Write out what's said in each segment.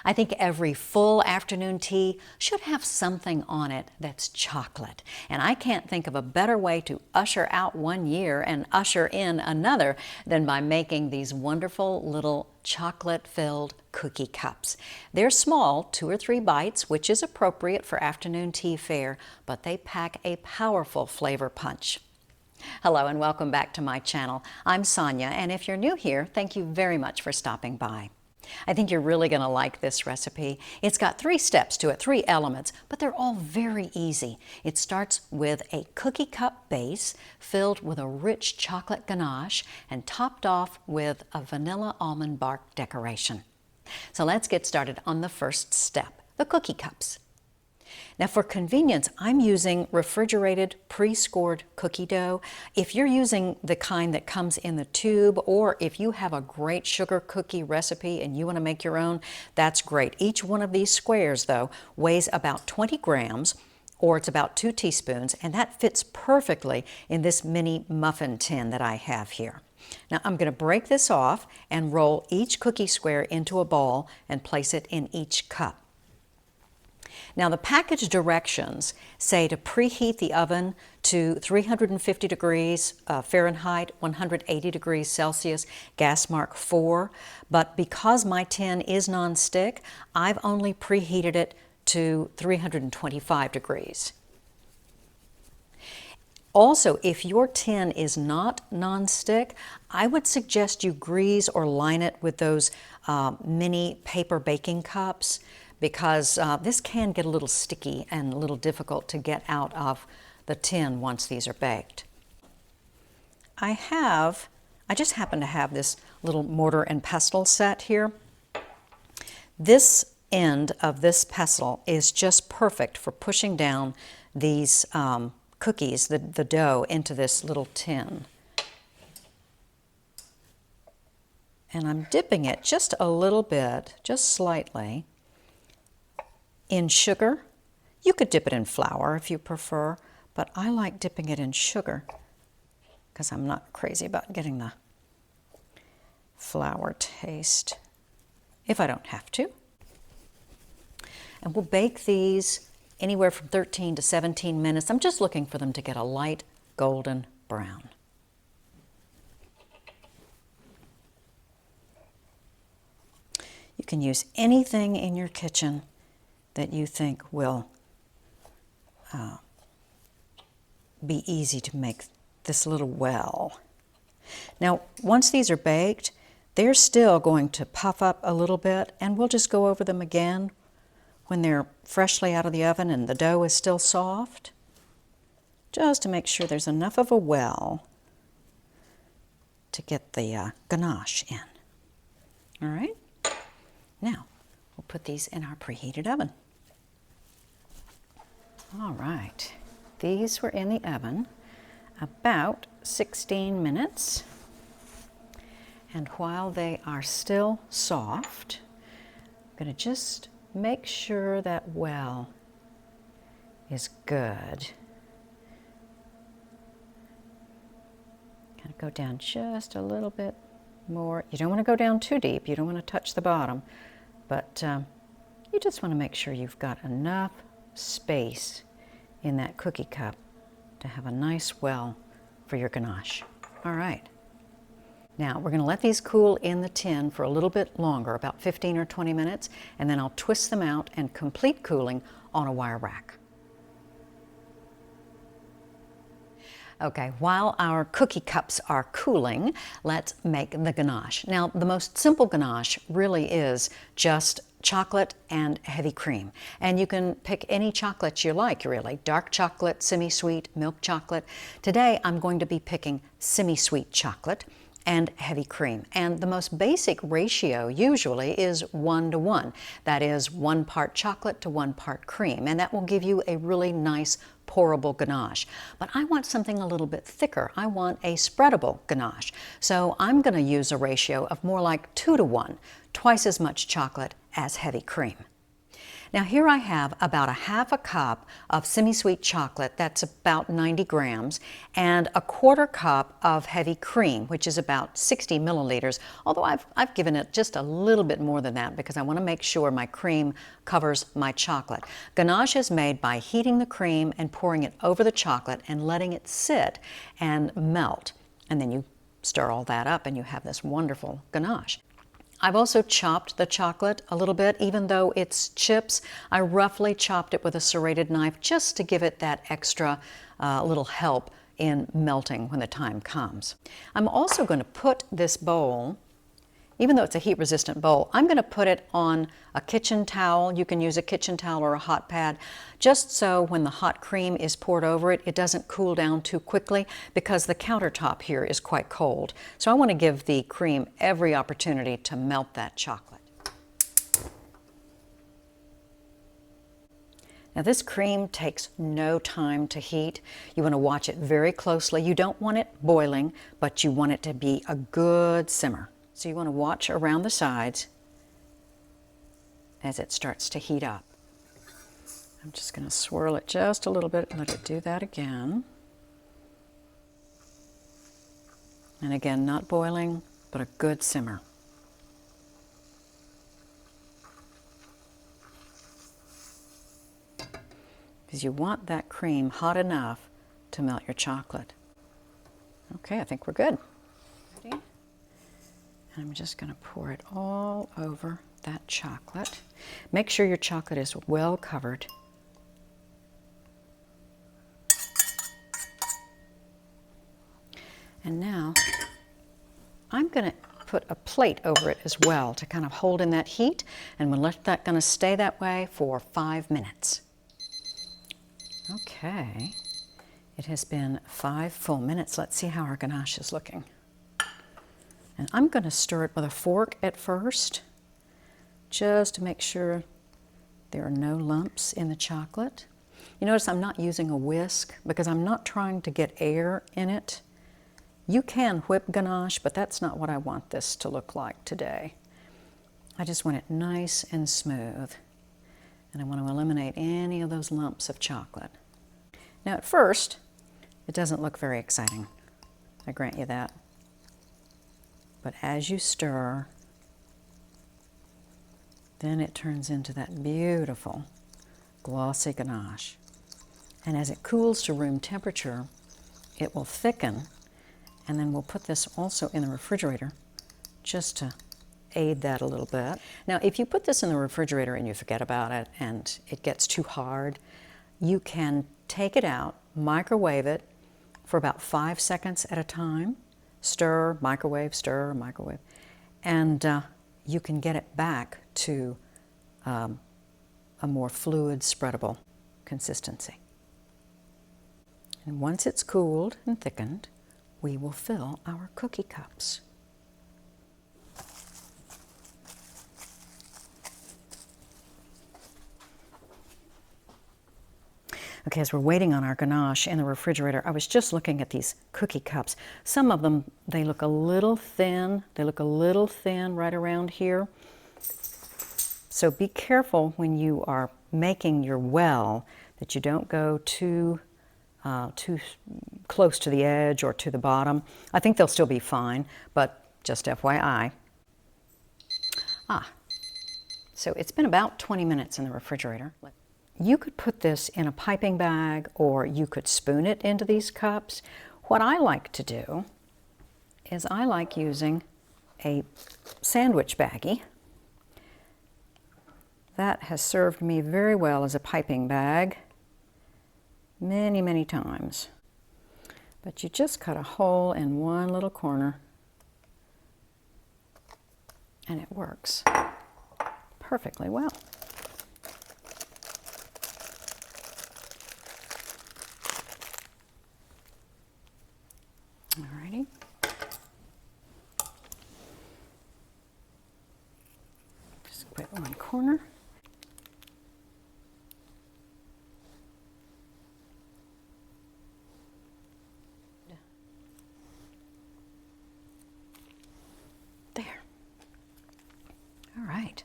I think every full afternoon tea should have something on it that's chocolate. And I can't think of a better way to usher out one year and usher in another than by making these wonderful little chocolate-filled cookie cups. They're small, 2 or 3 bites, which is appropriate for afternoon tea fare, but they pack a powerful flavor punch. Hello and welcome back to my channel. I'm Sonia, and if you're new here, thank you very much for stopping by. I think you're really going to like this recipe. It's got 3 steps to it, 3 elements, but they're all very easy. It starts with a cookie cup base filled with a rich chocolate ganache and topped off with a vanilla almond bark decoration. So let's get started on the first step, the cookie cups. Now for convenience, I'm using refrigerated pre-scored cookie dough. If you're using the kind that comes in the tube, or if you have a great sugar cookie recipe and you want to make your own, that's great. Each one of these squares, though, weighs about 20 grams, or it's about 2 teaspoons, and that fits perfectly in this mini muffin tin that I have here. Now I'm going to break this off and roll each cookie square into a ball and place it in each cup. Now the package directions say to preheat the oven to 350 degrees Fahrenheit, 180 degrees Celsius, gas mark 4, but because my tin is non-stick, I've only preheated it to 325 degrees. Also, if your tin is not non-stick, I would suggest you grease or line it with those mini paper baking cups, because this can get a little sticky and a little difficult to get out of the tin once these are baked. I just happen to have this little mortar and pestle set here. This end of this pestle is just perfect for pushing down these cookies, the dough, into this little tin. And I'm dipping it just a little bit, just slightly, in sugar. You could dip it in flour if you prefer, but I like dipping it in sugar because I'm not crazy about getting the flour taste if I don't have to. And we'll bake these anywhere from 13 to 17 minutes. I'm just looking for them to get a light golden brown. You can use anything in your kitchen that you think will be easy to make this little well. Now, once these are baked, they're still going to puff up a little bit, and we'll just go over them again when they're freshly out of the oven and the dough is still soft, just to make sure there's enough of a well to get the ganache in. All right? Now, we'll put these in our preheated oven. All right, these were in the oven about 16 minutes. And while they are still soft, I'm going to just make sure that well is good. Kind of go down just a little bit more. You don't want to go down too deep. You don't want to touch the bottom, but you just want to make sure you've got enough space in that cookie cup to have a nice well for your ganache. All right. Now we're going to let these cool in the tin for a little bit longer, about 15 or 20 minutes, and then I'll twist them out and complete cooling on a wire rack. Okay, while our cookie cups are cooling, let's make the ganache. Now, the most simple ganache really is just chocolate and heavy cream. And you can pick any chocolate you like, really. Dark chocolate, semi-sweet, milk chocolate. Today, I'm going to be picking semi-sweet chocolate and heavy cream. And the most basic ratio usually is 1:1. That is 1 part chocolate to 1 part cream. And that will give you a really nice pourable ganache. But I want something a little bit thicker. I want a spreadable ganache. So I'm going to use a ratio of more like 2:1, twice as much chocolate as heavy cream. Now here I have about a half a cup of semi-sweet chocolate, that's about 90 grams, and a quarter cup of heavy cream, which is about 60 milliliters, although I've given it just a little bit more than that because I want to make sure my cream covers my chocolate. Ganache is made by heating the cream and pouring it over the chocolate and letting it sit and melt. And then you stir all that up and you have this wonderful ganache. I've also chopped the chocolate a little bit, even though it's chips. I roughly chopped it with a serrated knife just to give it that extra little help in melting when the time comes. I'm also going to put this bowl, even though it's a heat-resistant bowl, I'm going to put it on a kitchen towel. You can use a kitchen towel or a hot pad, just so when the hot cream is poured over it, it doesn't cool down too quickly because the countertop here is quite cold. So I want to give the cream every opportunity to melt that chocolate. Now this cream takes no time to heat. You want to watch it very closely. You don't want it boiling, but you want it to be a good simmer. So you want to watch around the sides as it starts to heat up. I'm just going to swirl it just a little bit and let it do that again. And again, not boiling, but a good simmer. Because you want that cream hot enough to melt your chocolate. Okay, I think we're good. Ready? I'm just going to pour it all over that chocolate. Make sure your chocolate is well covered. And now I'm going to put a plate over it as well to kind of hold in that heat, and we'll let that going to stay that way for 5 minutes. Okay, it has been 5 full minutes. Let's see how our ganache is looking. And I'm going to stir it with a fork at first, just to make sure there are no lumps in the chocolate. You notice I'm not using a whisk because I'm not trying to get air in it. You can whip ganache, but that's not what I want this to look like today. I just want it nice and smooth. And I want to eliminate any of those lumps of chocolate. Now at first, it doesn't look very exciting. I grant you that. But as you stir, then it turns into that beautiful glossy ganache. And as it cools to room temperature, it will thicken, and then we'll put this also in the refrigerator just to aid that a little bit. Now, if you put this in the refrigerator and you forget about it and it gets too hard, you can take it out, microwave it for about 5 seconds at a time. Stir, microwave, and you can get it back to a more fluid, spreadable consistency. And once it's cooled and thickened, we will fill our cookie cups. Okay, as we're waiting on our ganache in the refrigerator, I was just looking at these cookie cups. Some of them, they look a little thin. They look a little thin right around here. So be careful when you are making your well that you don't go too close to the edge or to the bottom. I think they'll still be fine, but just FYI. So it's been about 20 minutes in the refrigerator. You could put this in a piping bag, or you could spoon it into these cups. What I like to do is I like using a sandwich baggie. That has served me very well as a piping bag many, many times. But you just cut a hole in one little corner and it works perfectly well. Alrighty. Just quit one corner. There. All right.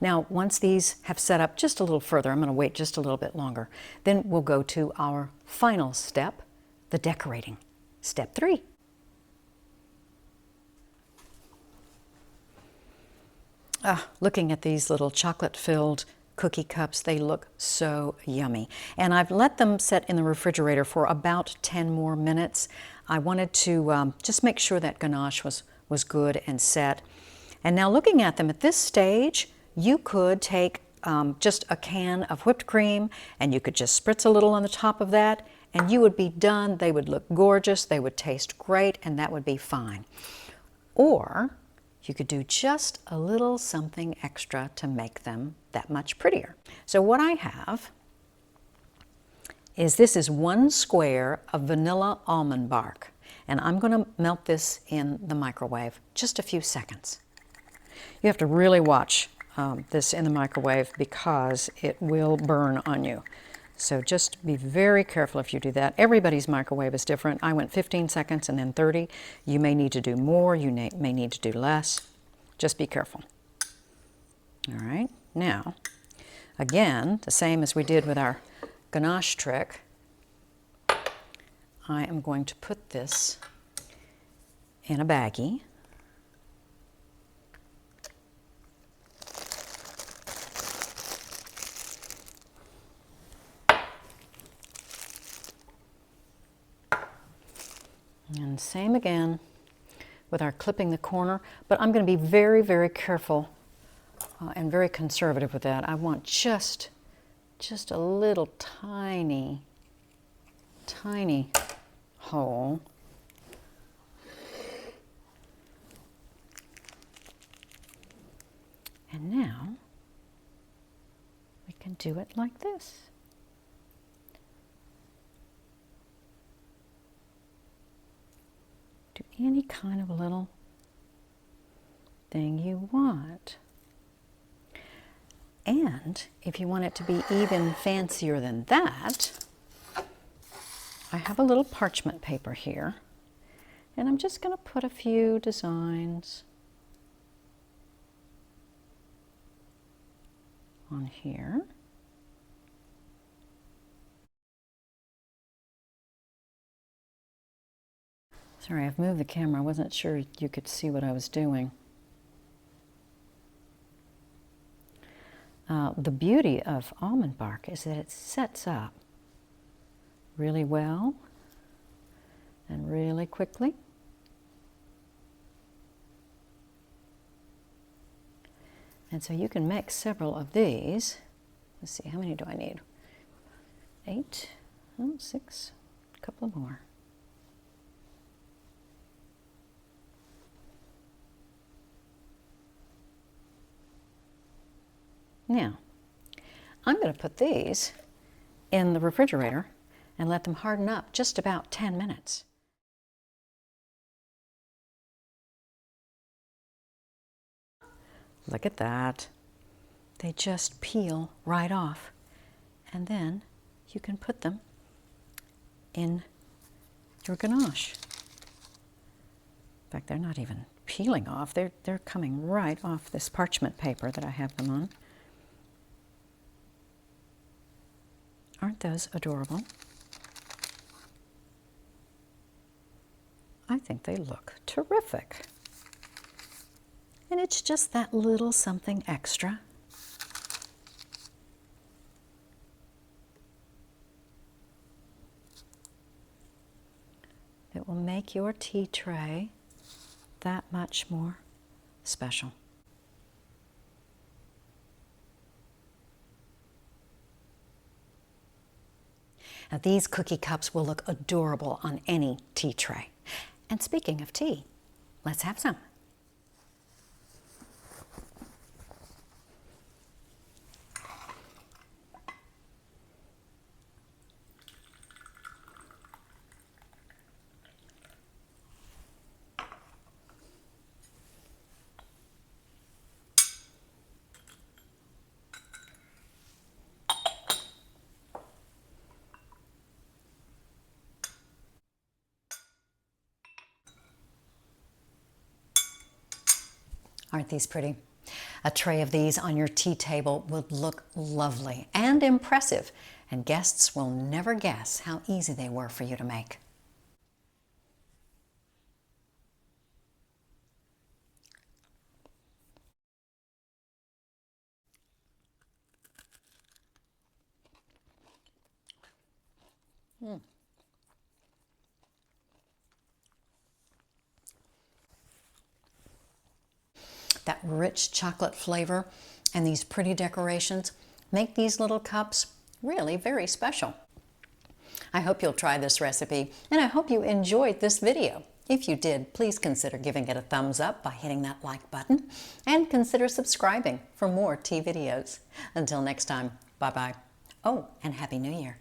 Now, once these have set up just a little further, I'm going to wait just a little bit longer. Then we'll go to our final step, the decorating. Step 3. Looking at these little chocolate-filled cookie cups, they look so yummy. And I've let them set in the refrigerator for about 10 more minutes. I wanted to just make sure that ganache was good and set. And now looking at them at this stage, you could take just a can of whipped cream and you could just spritz a little on the top of that and you would be done. They would look gorgeous, they would taste great, and that would be fine. Or you could do just a little something extra to make them that much prettier. So what I have is this is 1 square of vanilla almond bark, and I'm going to melt this in the microwave just a few seconds. You have to really watch this in the microwave because it will burn on you. So just be very careful if you do that. Everybody's microwave is different. I went 15 seconds and then 30. You may need to do more, you may need to do less. Just be careful. All right, now, again, the same as we did with our ganache trick, I am going to put this in a baggie. And same again with our clipping the corner, but I'm going to be very, very careful and very conservative with that. I want just a little tiny hole. And now we can do it like this. Do any kind of little thing you want. And if you want it to be even fancier than that, I have a little parchment paper here, and I'm just going to put a few designs on here. Sorry, I've moved the camera. I wasn't sure you could see what I was doing. The beauty of almond bark is that it sets up really well and really quickly. And so you can make several of these. Let's see, how many do I need? 8, 6, a couple more. Now, I'm going to put these in the refrigerator and let them harden up just about 10 minutes. Look at that. They just peel right off. And then you can put them in your ganache. In fact, they're not even peeling off. They're coming right off this parchment paper that I have them on. Aren't those adorable? I think they look terrific. And it's just that little something extra. It will make your tea tray that much more special. Now these cookie cups will look adorable on any tea tray. And speaking of tea, let's have some. Aren't these pretty? A tray of these on your tea table would look lovely and impressive, and guests will never guess how easy they were for you to make. That rich chocolate flavor and these pretty decorations make these little cups really very special. I hope you'll try this recipe, and I hope you enjoyed this video. If you did, please consider giving it a thumbs up by hitting that like button, and consider subscribing for more tea videos. Until next time, bye-bye. Oh, and Happy New Year.